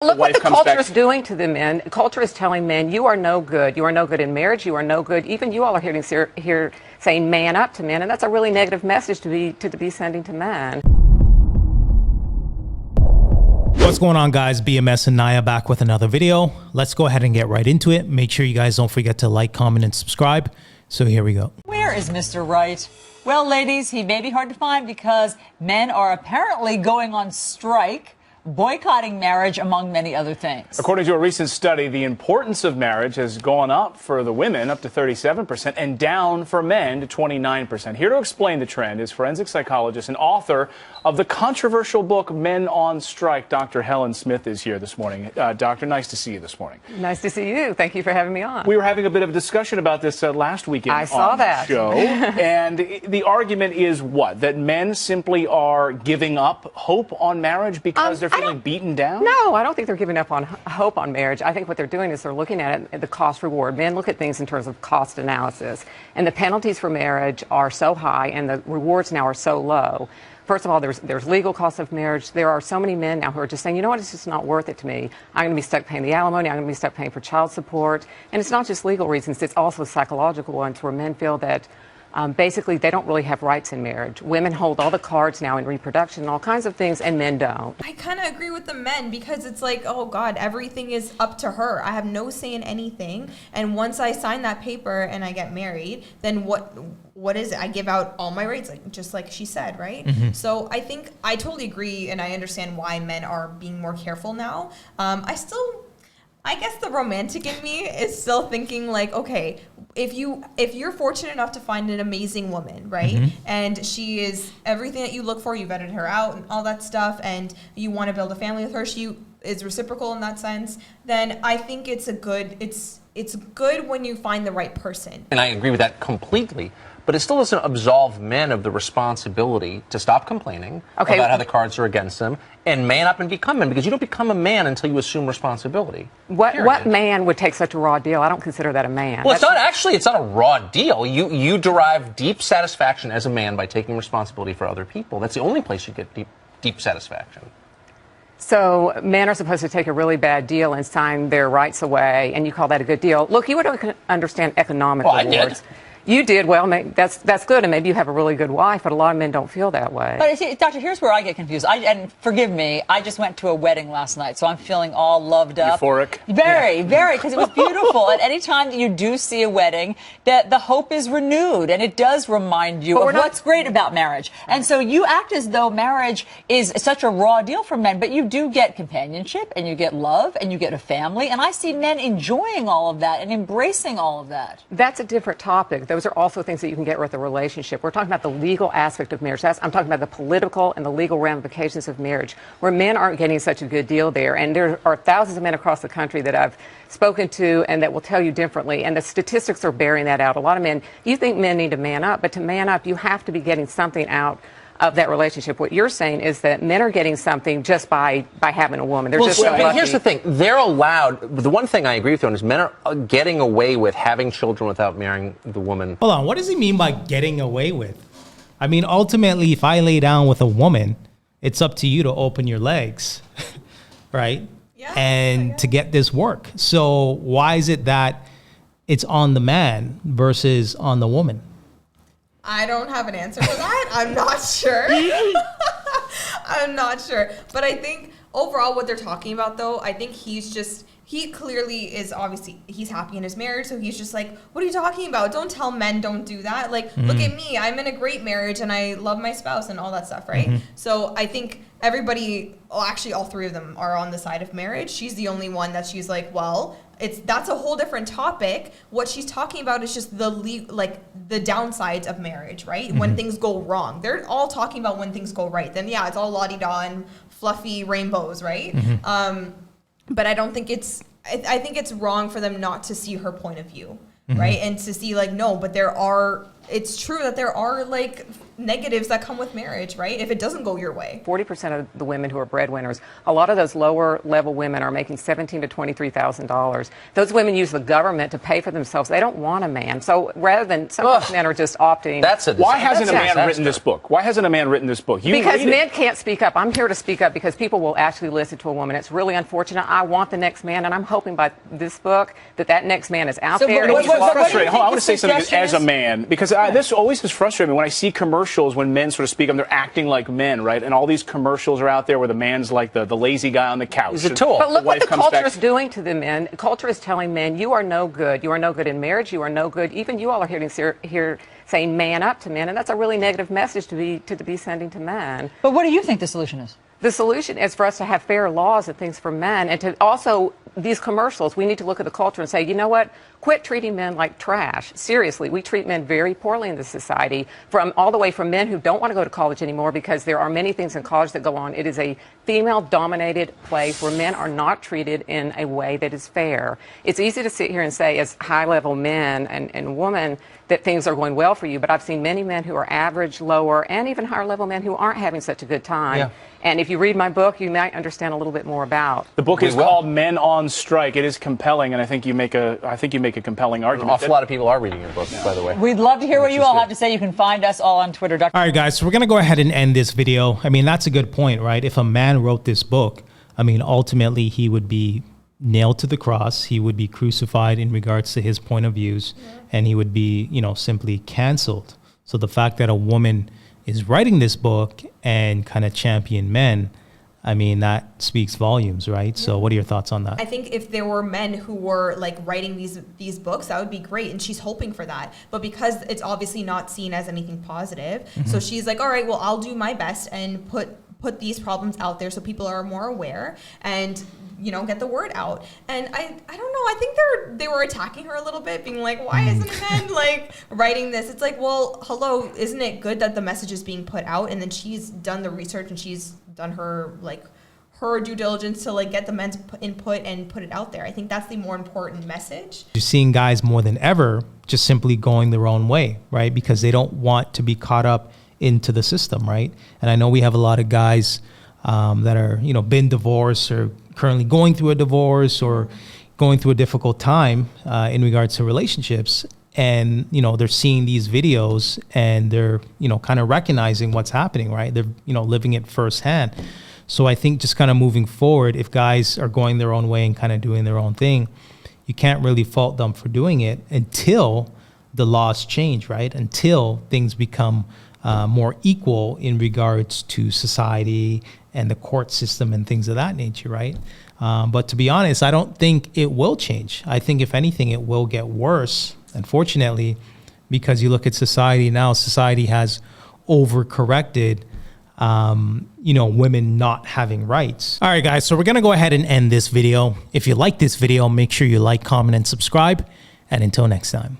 Look what the culture is doing to the men. Culture is telling men, you are no good. You are no good in marriage. You are no good. Even you all are here saying man up to men, and that's a really negative message to be sending to men. What's going on, guys? BMS and Naya back with another video. Let's go ahead and get right into it. Make sure you guys don't forget to like, comment, and subscribe. So here we go. Where is Mr. Right? Well, ladies, he may be hard to find because men are apparently going on strike, boycotting marriage, among many other things. According to a recent study, the importance of marriage has gone up for the women up to 37% and down for men to 29%. Here to explain the trend is forensic psychologist and author of the controversial book Men on Strike. Dr. Helen Smith is here this morning. Doctor, nice to see you this morning. Nice to see you. Thank you for having me on. We were having a bit of a discussion about this last weekend I saw on that. the show. And the argument is what? That men simply are giving up hope on marriage because they're feeling beaten down? No, I don't think they're giving up on hope on marriage. I think what they're doing is they're looking at it, the cost reward. Men look at things in terms of cost analysis. And the penalties for marriage are so high and the rewards now are so low. First of all, there's legal costs of marriage. There are so many men now who are just saying, you know what, it's just not worth it to me. I'm going to be stuck paying the alimony. I'm going to be stuck paying for child support. And it's not just legal reasons. It's also psychological ones where men feel that basically they don't really have rights in marriage. Women hold all the cards now in reproduction and all kinds of things, and men don't. I kind of agree with the men because it's like, oh God, everything is up to her. I have no say in anything. And once I sign that paper and I get married, then what is it? I give out all my rights, just like she said, right? Mm-hmm. So I think I totally agree, and I understand why men are being more careful now. I guess the romantic in me is still thinking like, okay, if you're fortunate enough to find an amazing woman, right? Mm-hmm. And she is everything that you look for, you vetted her out and all that stuff, and you want to build a family with her, she is reciprocal in that sense, then I think it's good when you find the right person. And I agree with that completely. But it still doesn't absolve men of the responsibility to stop complaining about how the cards are against them and man up and become men, because you don't become a man until you assume responsibility. What man would take such a raw deal? I don't consider that a man. Well, it's not a raw deal. You derive deep satisfaction as a man by taking responsibility for other people. That's the only place you get deep satisfaction. So men are supposed to take a really bad deal and sign their rights away, and you call that a good deal. Look, you would understand economic rewards. I did. You did. Well, that's good, and maybe you have a really good wife, but a lot of men don't feel that way. But see, Doctor, here's where I get confused. And forgive me, I just went to a wedding last night, so I'm feeling all loved up. Euphoric? Very, because it was beautiful. At any time that you do see a wedding, that the hope is renewed, and it does remind you of what's great about marriage. And so you act as though marriage is such a raw deal for men, but you do get companionship, and you get love, and you get a family, and I see men enjoying all of that and embracing all of that. That's a different topic. Those are also things that you can get with a relationship. We're talking about the legal aspect of marriage. I'm talking about the political and the legal ramifications of marriage, where men aren't getting such a good deal there. And there are thousands of men across the country that I've spoken to and that will tell you differently. And the statistics are bearing that out. A lot of men, you think men need to man up, but to man up, you have to be getting something out of that relationship. What you're saying is that men are getting something just by having a woman. They're just so lucky. Here's the thing. They're allowed. The one thing I agree with you on is men are getting away with having children without marrying the woman. Hold on. What does he mean by getting away with? I mean, ultimately, if I lay down with a woman, it's up to you to open your legs, right? Yeah. And to get this work. So why is it that it's on the man versus on the woman? I don't have an answer for that. I'm not sure. I'm not sure. But I think overall what they're talking about, though, I think he clearly is obviously, he's happy in his marriage. So he's just like, what are you talking about? Don't tell men don't do that. Like, look at me. I'm in a great marriage and I love my spouse and all that stuff, right? Mm-hmm. So I think everybody, actually all three of them are on the side of marriage. She's the only one that she's like, well, that's a whole different topic. What she's talking about is just the downsides of marriage, right? Mm-hmm. When things go wrong. They're all talking about when things go right. Then yeah, it's all la-di-da and fluffy rainbows, right? Mm-hmm. But I don't think I think it's wrong for them not to see her point of view, mm-hmm. right? And to see like, no, but there are it's true that there are like negatives that come with marriage, right? If it doesn't go your way. 40% of the women who are breadwinners, a lot of those lower level women are making $17,000 to $23,000. Those women use the government to pay for themselves. They don't want a man. So rather than some of those men are just opting. Why hasn't a man written this book? Why hasn't a man written this book? Because men can't speak up. I'm here to speak up because people will actually listen to a woman. It's really unfortunate. I want the next man, and I'm hoping by this book that next man is out there. What's frustrating? Hold on, I want to say something as a man, because this always has frustrated me when I see commercials when men sort of speak up, they're acting like men, right? And all these commercials are out there where the man's like the lazy guy on the couch. He's a tool. But look what the culture is doing to the men. Culture is telling men, you are no good. You are no good in marriage. You are no good. Even you all are here saying man up to men, and that's a really negative message to be sending to men. But what do you think the solution is? The solution is for us to have fair laws and things for men, and to also, these commercials, we need to look at the culture and say, you know what, quit treating men like trash. Seriously, we treat men very poorly in this society, all the way from men who don't want to go to college anymore because there are many things in college that go on. It is a female-dominated place where men are not treated in a way that is fair. It's easy to sit here and say, as high-level men and women, that things are going well for you, but I've seen many men who are average, lower, and even higher-level men who aren't having such a good time. Yeah. And if you read my book, you might understand a little bit more about. The book is called Men on Strike. It is compelling, and I think you make a compelling argument. An awful lot of people are reading your book, by the way. We'd love to hear what you all have to say. You can find us all on Twitter. All right, guys, so we're going to go ahead and end this video. I mean, that's a good point, right? If a man wrote this book, I mean, ultimately he would be nailed to the cross. He would be crucified in regards to his point of views, and he would be, simply canceled. So the fact that a woman is writing this book and kind of champion men, I mean, that speaks volumes, right? So what are your thoughts on that? I think if there were men who were like writing these books, that would be great. And she's hoping for that. But because it's obviously not seen as anything positive, so she's like, all right, well, I'll do my best and put these problems out there so people are more aware and get the word out. And I don't know, I think they were attacking her a little bit, being like, why isn't a man like writing this? It's like, well, hello, isn't it good that the message is being put out? And then she's done the research and she's done her due diligence to get the men's input and put it out there. I think that's the more important message. You're seeing guys more than ever just simply going their own way, right? Because they don't want to be caught up into the system, right? And I know we have a lot of guys that are, been divorced or currently going through a divorce or going through a difficult time in regards to relationships. And, they're seeing these videos and they're, kind of recognizing what's happening, right? They're, living it firsthand. So I think just kind of moving forward, if guys are going their own way and kind of doing their own thing, you can't really fault them for doing it until the laws change, right? Until things become more equal in regards to society and the court system and things of that nature, right? But to be honest, I don't think it will change. I think if anything, it will get worse, unfortunately, because you look at society now, society has overcorrected, women not having rights. All right, guys, so we're going to go ahead and end this video. If you like this video, make sure you like, comment, and subscribe. And until next time.